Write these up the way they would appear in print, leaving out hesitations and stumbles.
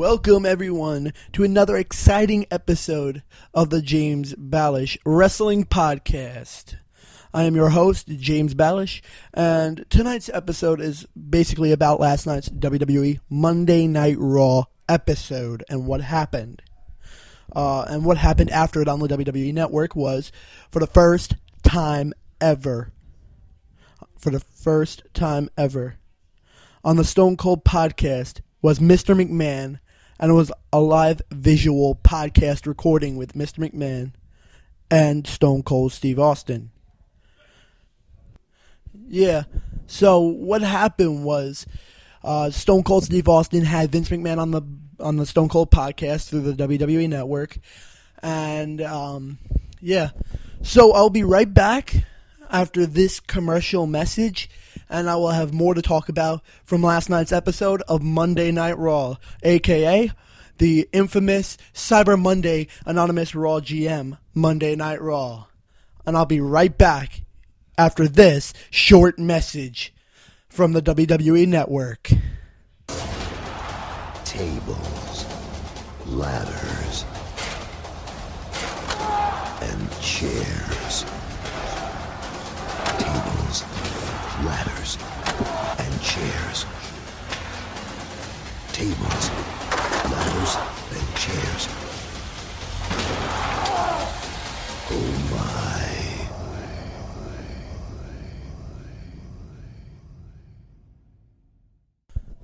Welcome, everyone, to another exciting episode of the James Balash Wrestling Podcast. I am your host, James Balash, and tonight's episode is basically about last night's WWE Monday Night Raw episode and what happened. And what happened after it on the WWE Network was, for the first time ever, on the Stone Cold Podcast, was Mr. McMahon, and it was a live visual podcast recording with Mr. McMahon and Stone Cold Steve Austin. Yeah, so what happened was Stone Cold Steve Austin had Vince McMahon on the Stone Cold Podcast through the WWE Network, and so I'll be right back after this commercial message, and I will have more to talk about from last night's episode of Monday Night Raw, a.k.a. the infamous Cyber Monday Anonymous Raw GM Monday Night Raw. And I'll be right back after this short message from the WWE Network. Tables, ladders, and chairs. Tables, ladders, and chairs. Tables, ladders, and chairs. Oh my.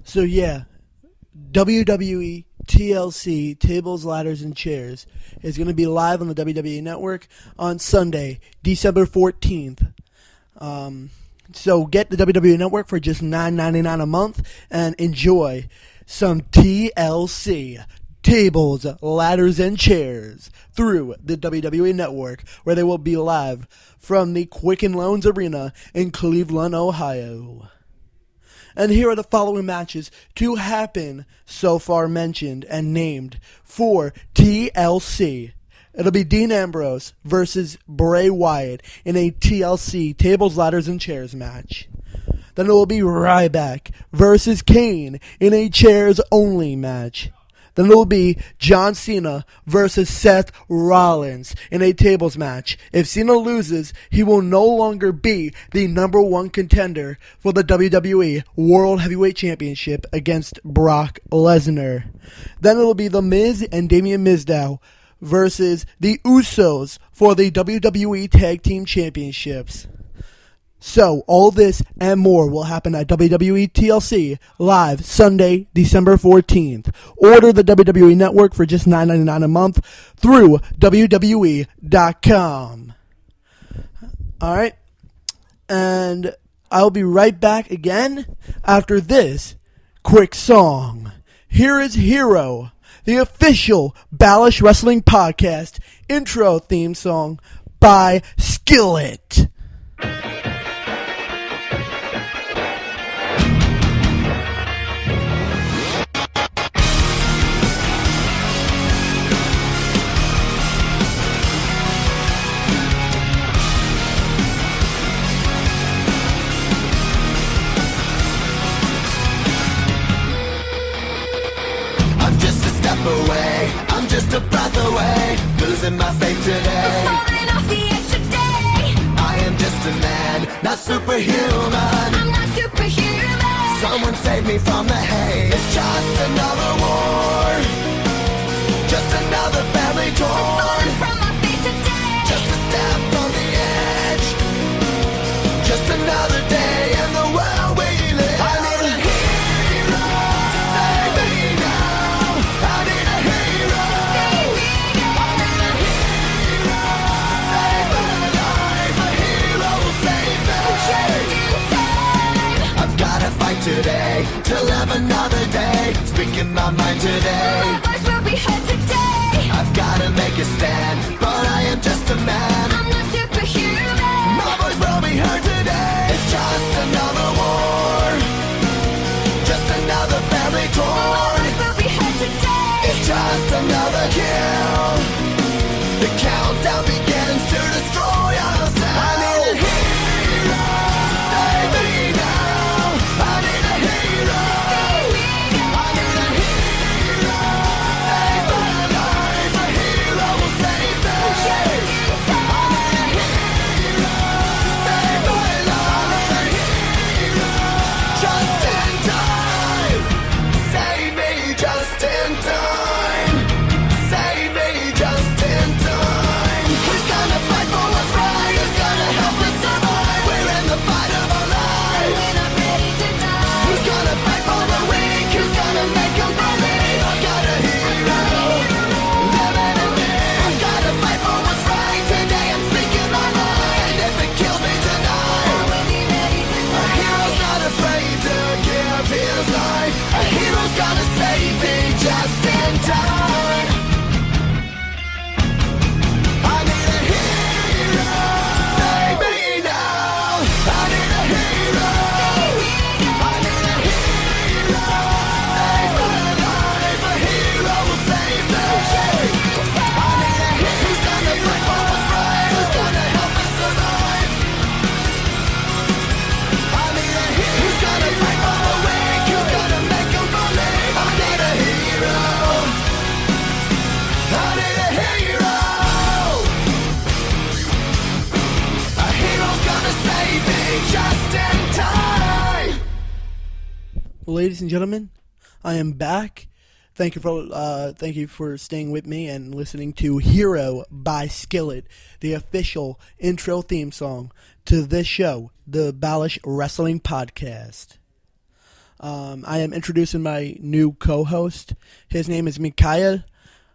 So yeah, WWE TLC Tables, Ladders, and Chairs is going to be live on the WWE Network on Sunday, December 14th. So get the WWE Network for just $9.99 a month and enjoy some TLC, Tables, Ladders, and Chairs through the WWE Network, where they will be live from the Quicken Loans Arena in Cleveland, Ohio. And here are the following matches to happen so far mentioned and named for TLC. It'll be Dean Ambrose versus Bray Wyatt in a TLC Tables, Ladders, and Chairs match. Then it will be Ryback versus Kane in a chairs-only match. Then it will be John Cena versus Seth Rollins in a tables match. If Cena loses, he will no longer be the number one contender for the WWE World Heavyweight Championship against Brock Lesnar. Then it will be The Miz and Damian Mizdow versus the Usos for the WWE Tag Team Championships. So, all this and more will happen at WWE TLC live Sunday, December 14th. Order the WWE Network for just $9.99 a month through WWE.com. Alright, and I'll be right back again after this quick song. Here is Hero, the official Balash Wrestling Podcast intro theme song by Skillet. Away. I'm just a breath away, losing my faith today, falling off the edge today. I am just a man, not superhuman. I'm not superhuman. Someone save me from the hate. It's just another war, just another family torn. I'm falling from my feet today, just a step from the edge, just another day in the world we live. I need a hero to save me now. I need a hero. Save me now. I need a hero to save my life. A hero will save me. Just in time. I've gotta fight today to live another day. Speaking my mind today. My voice will be heard today. I've gotta make a stand, but I am just a man. I'm not superhuman. My voice will be heard today. It's just another war, just another family torn. My voice will be heard today. It's just another kill. The countdown begins to destroy ourselves. I need a hero to save me now. I need a hero. Save me now. I need a hero. ladies and gentlemen, I am back. Thank you for staying with me and listening to Hero by Skillet, the official intro theme song to this show, the Balash Wrestling Podcast. I am introducing my new co-host. His name is Mikhail.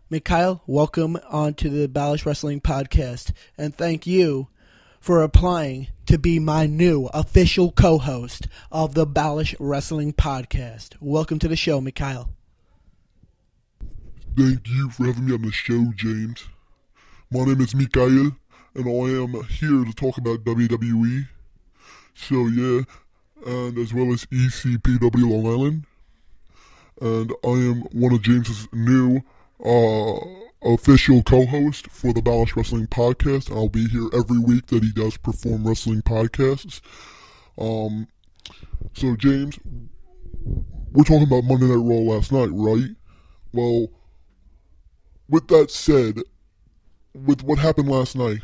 Mikhail, welcome onto the Balash Wrestling Podcast, and thank you for applying to be my new official co-host of the Balash Wrestling Podcast. Welcome to the show, Mikhail. Thank you for having me on the show, James. My name is Mikhail, and I am here to talk about WWE. So yeah, and as well as ECPW Long Island. And I am one of James's new official co-host for the Balash Wrestling Podcast. I'll be here every week that he does perform wrestling podcasts. So James, we're talking about Monday Night Raw last night, right? Well, with that said, with what happened last night,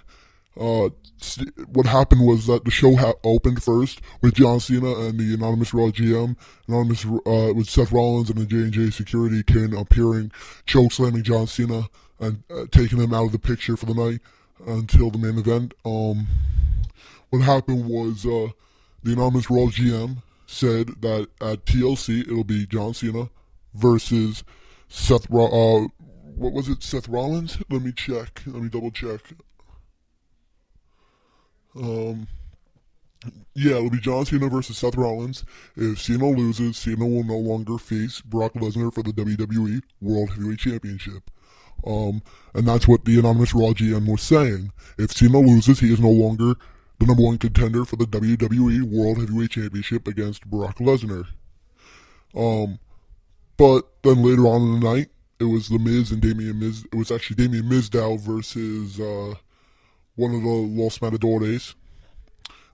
what happened was that the show opened first with John Cena and the Anonymous Raw GM, with Seth Rollins and the J&J security came appearing, chokeslamming John Cena and taking him out of the picture for the night until the main event. What happened was the Anonymous Raw GM said that at TLC it'll be John Cena versus Seth Rollins. Let me check. Let me double check. Yeah, it'll be John Cena versus Seth Rollins. If Cena loses, Cena will no longer face Brock Lesnar for the WWE World Heavyweight Championship. And that's what the Anonymous Raw GM was saying. If Cena loses, he is no longer the number one contender for the WWE World Heavyweight Championship against Brock Lesnar. But then later on in the night, it was The Miz and Damian Miz. It was actually Damian Mizdow versus one of the Los Matadores.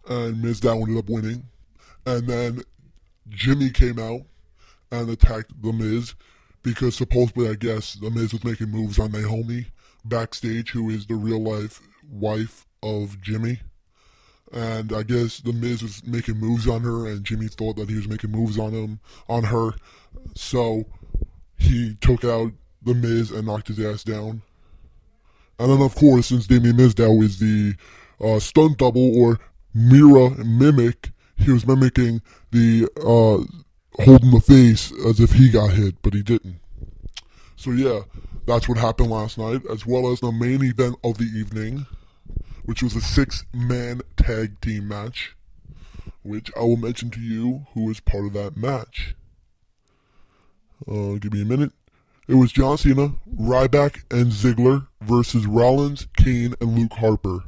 And Mizdow ended up winning. And then Jimmy came out and attacked The Miz because supposedly, I guess, The Miz was making moves on Naomi backstage, who is the real-life wife of Jimmy. And I guess The Miz was making moves on her, and Jimmy thought that he was making moves on her. So he took out The Miz and knocked his ass down. And then, of course, since Damian Mizdow is the stunt double or mimic, he was mimicking the holding the face as if he got hit, but he didn't. So yeah, that's what happened last night, as well as the main event of the evening, which was a 6-man tag team match, which I will mention to you who is part of that match. Give me a minute. It was John Cena, Ryback, and Ziggler versus Rollins, Kane, and Luke Harper.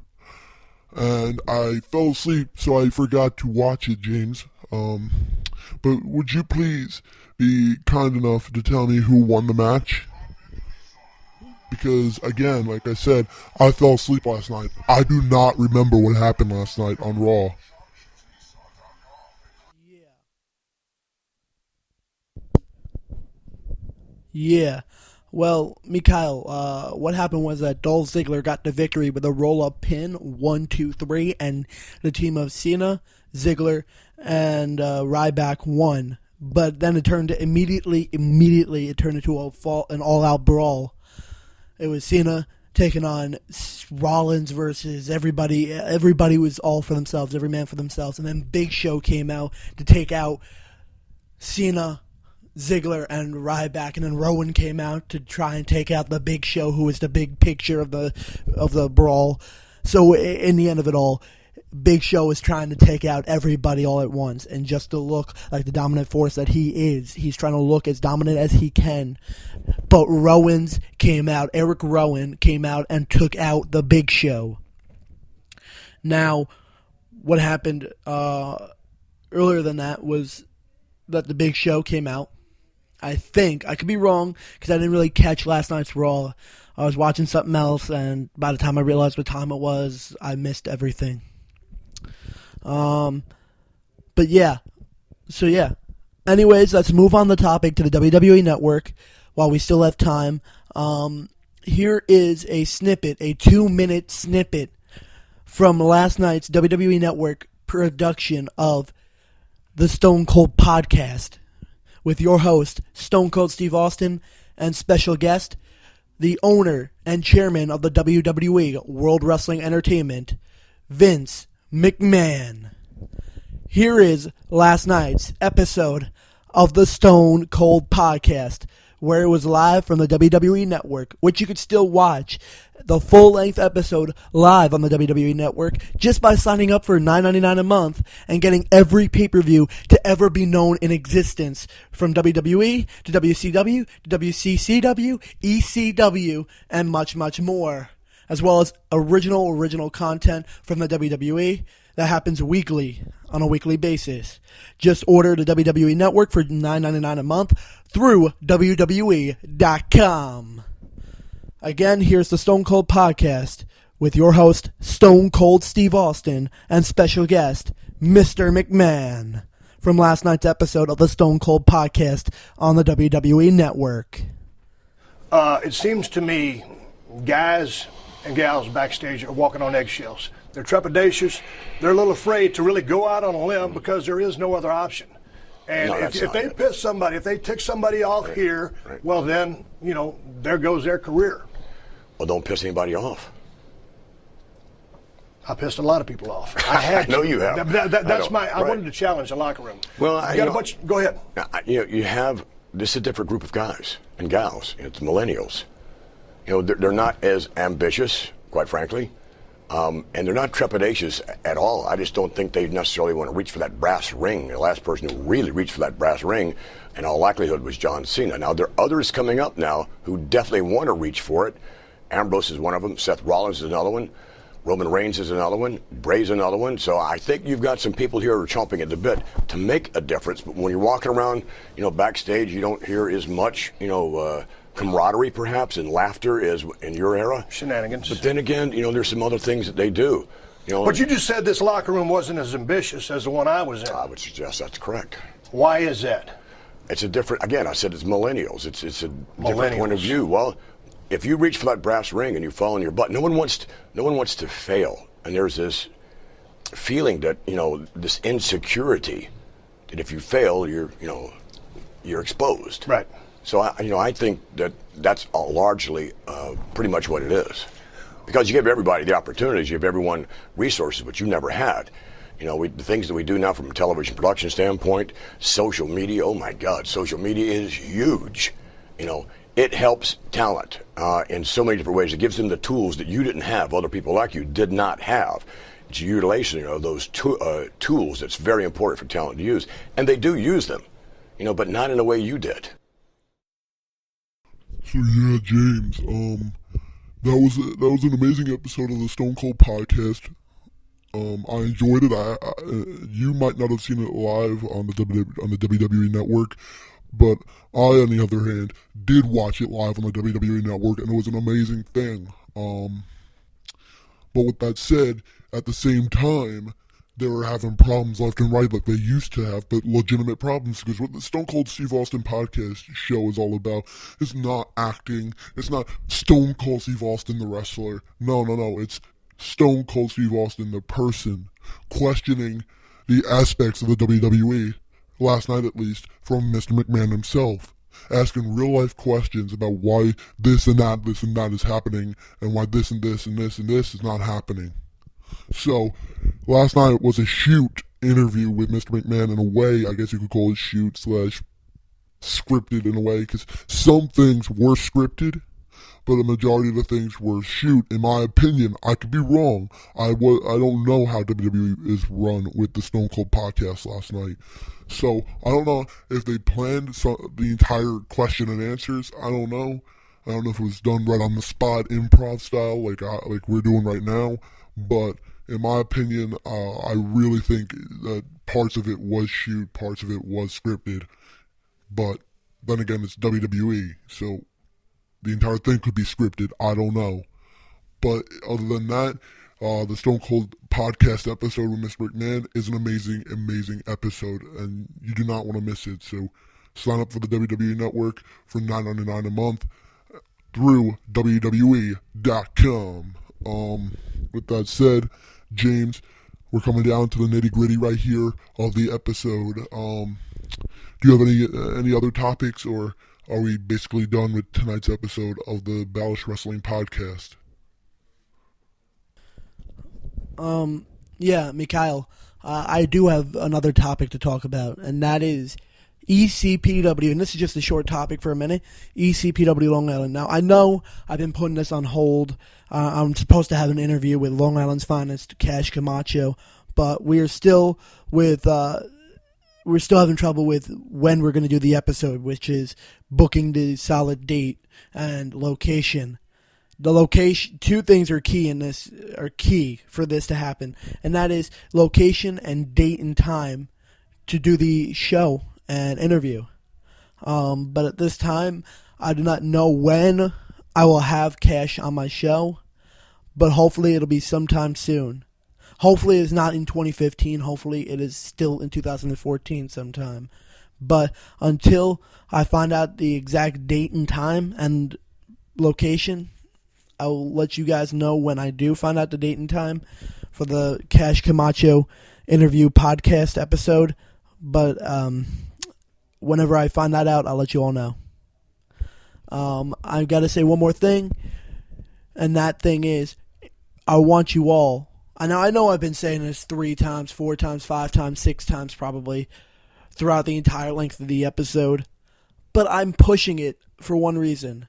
And I fell asleep, so I forgot to watch it, James. But would you please be kind enough to tell me who won the match? Because, again, like I said, I fell asleep last night. I do not remember what happened last night on Raw. Yeah. Well, Mikhail, what happened was that Dolph Ziggler got the victory with a roll-up pin, 1, 2, 3, and the team of Cena, Ziggler, and Ryback won. But then it turned immediately it turned into an all-out brawl. It was Cena taking on Rollins versus everybody. Everybody was all for themselves, every man for themselves. And then Big Show came out to take out Cena, Ziggler, and Ryback, and then Rowan came out to try and take out the Big Show, who was the big picture of the brawl. So in the end of it all, Big Show was trying to take out everybody all at once, and just to look like the dominant force that he is, he's trying to look as dominant as he can. But Eric Rowan came out and took out the Big Show. Now, what happened earlier than that was that the Big Show came out. I think, I could be wrong, because I didn't really catch last night's Raw. I was watching something else, and by the time I realized what time it was, I missed everything. But yeah. So yeah. Anyways, let's move on the topic to the WWE Network while we still have time. Here is a snippet, a 2-minute snippet from last night's WWE Network production of the Stone Cold Podcast, with your host, Stone Cold Steve Austin, and special guest, the owner and chairman of the WWE World Wrestling Entertainment, Vince McMahon. Here is last night's episode of the Stone Cold Podcast, where it was live from the WWE Network, which you could still watch the full-length episode live on the WWE Network just by signing up for $9.99 a month and getting every pay-per-view to ever be known in existence, from WWE to WCW to WCCW, ECW, and much, much more, as well as original content from the WWE that happens weekly, on a weekly basis. Just order the WWE Network for $9.99 a month through WWE.com. Again, here's the Stone Cold Podcast with your host, Stone Cold Steve Austin, and special guest, Mr. McMahon, from last night's episode of the Stone Cold Podcast on the WWE Network. It seems to me guys and gals backstage are walking on eggshells. They're trepidatious. They're a little afraid to really go out on a limb because there is no other option. And if they piss somebody, if they tick somebody off here, well then, there goes their career. Well, don't piss anybody off. I pissed a lot of people off. I had to. No, you have. I wanted to challenge the locker room. Well, Go ahead. This is a different group of guys and gals. It's millennials. They're not as ambitious, quite frankly. And they're not trepidatious at all. I just don't think they necessarily want to reach for that brass ring. The last person who really reached for that brass ring, in all likelihood, was John Cena. Now, there are others coming up now who definitely want to reach for it. Ambrose is one of them. Seth Rollins is another one. Roman Reigns is another one. Bray's another one. So I think you've got some people here who are chomping at the bit to make a difference. But when you're walking around, backstage, you don't hear as much, camaraderie, perhaps, and laughter as in your era. Shenanigans. But then again, there's some other things that they do. But you just said this locker room wasn't as ambitious as the one I was in. I would suggest that's correct. Why is that? It's a different, again, I said it's millennials. It's a different point of view. Well, if you reach for that brass ring and you fall on your butt, no one wants to fail. And there's this feeling that, this insecurity, that if you fail, you're exposed. Right. So, I think that that's largely pretty much what it is. Because you give everybody the opportunities, you give everyone resources, but you never had. The things that we do now from a television production standpoint, social media, oh my God, social media is huge. It helps talent in so many different ways. It gives them the tools that you didn't have, other people like you did not have. It's utilization of those tools that's very important for talent to use. And they do use them, but not in the way you did. So yeah, James, that was an amazing episode of the Stone Cold Podcast. I enjoyed it. You might not have seen it live on the WWE Network, but I, on the other hand, did watch it live on the WWE Network, and it was an amazing thing. But with that said, at the same time, they were having problems left and right like they used to have, but legitimate problems, because what the Stone Cold Steve Austin podcast show is all about is not acting. It's not Stone Cold Steve Austin the wrestler. No. It's Stone Cold Steve Austin the person, questioning the aspects of the WWE, last night at least, from Mr. McMahon himself. Asking real-life questions about why this and that is happening, and why this and this and this and this is not happening. So, last night was a shoot interview with Mr. McMahon in a way. I guess you could call it shoot/scripted in a way, because some things were scripted, but a majority of the things were shoot. In my opinion, I could be wrong. I don't know how WWE is run with the Stone Cold Podcast last night. So, I don't know if they planned the entire question and answers. I don't know. I don't know if it was done right on the spot, improv style, like we're doing right now. But in my opinion, I really think that parts of it was shoot, parts of it was scripted. But then again, it's WWE, so the entire thing could be scripted. I don't know. But other than that, the Stone Cold Podcast episode with Mr. McMahon is an amazing, amazing episode, and you do not want to miss it. So sign up for the WWE Network for $9.99 a month through WWE.com. With that said, James, we're coming down to the nitty-gritty right here of the episode. Do you have any other topics, or are we basically done with tonight's episode of the Balash Wrestling Podcast? Yeah, Mikhail, I do have another topic to talk about, and that is ECPW, and this is just a short topic for a minute, ECPW Long Island. Now, I know I've been putting this on hold. I'm supposed to have an interview with Long Island's finest, Cash Camacho, but we're still having trouble with when we're going to do the episode, which is booking the solid date and location. The location, two things are key for this to happen, and that is location and date and time to do the show and interview. But at this time, I do not know when I will have Cash on my show, but hopefully it'll be sometime soon. Hopefully it's not in 2015. Hopefully it is still in 2014 sometime. But until I find out the exact date and time and location, I will let you guys know when I do find out the date and time for the Cash Camacho interview podcast episode. But whenever I find that out, I'll let you all know. I've got to say one more thing, and that thing is, I want you all. I know I've been saying this 3 times, 4 times, 5 times, 6 times probably throughout the entire length of the episode, but I'm pushing it for one reason.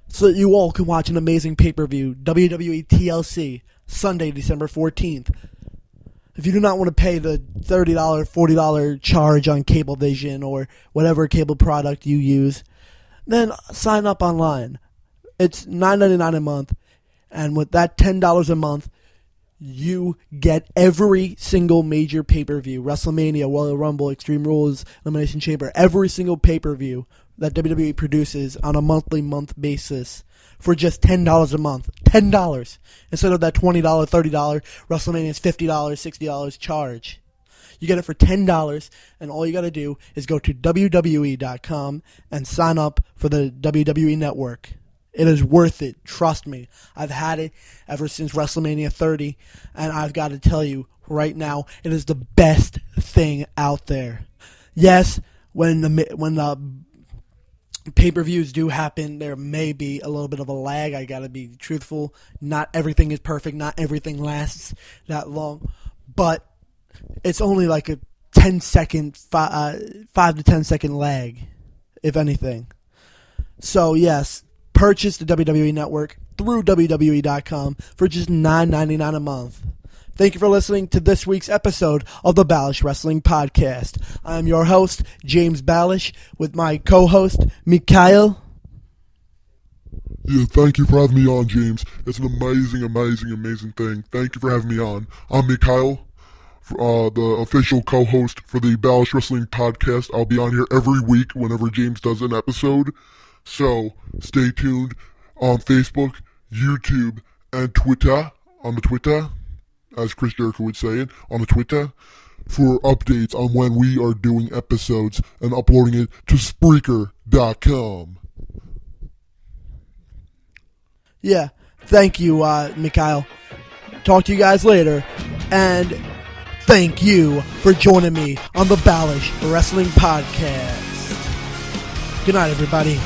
So that you all can watch an amazing pay-per-view, WWE TLC, Sunday, December 14th. If you do not want to pay the $30, $40 charge on Cablevision or whatever cable product you use, then sign up online. It's $9.99 a month, and with that $10 a month, you get every single major pay-per-view, WrestleMania, Royal Rumble, Extreme Rules, Elimination Chamber, every single pay-per-view that WWE produces on a month basis for just $10 a month. $10 instead of that $20, $30, WrestleMania's $50, $60 charge. You get it for $10, and all you got to do is go to WWE.com and sign up for the WWE Network. It is worth it. Trust me. I've had it ever since WrestleMania 30, and I've got to tell you right now, it is the best thing out there. Yes, when the pay-per-views do happen, there may be a little bit of a lag. I got to be truthful. Not everything is perfect. Not everything lasts that long. But it's only like a 10-second, 5 to 10 second lag, if anything. So, yes, purchase the WWE Network through WWE.com for just $9.99 a month. Thank you for listening to this week's episode of the Balash Wrestling Podcast. I'm your host, James Balash, with my co-host, Mikhail. Yeah, thank you for having me on, James. It's an amazing thing. Thank you for having me on. I'm Mikhail, the official co-host for the Balash Wrestling Podcast. I'll be on here every week whenever James does an episode. So, stay tuned on Facebook, YouTube, and Twitter, on the Twitter, as Chris Jericho would say it, on the Twitter, for updates on when we are doing episodes and uploading it to Spreaker.com. Yeah, thank you, Mikhail. Talk to you guys later, and thank you for joining me on the Balash Wrestling Podcast. Good night, everybody.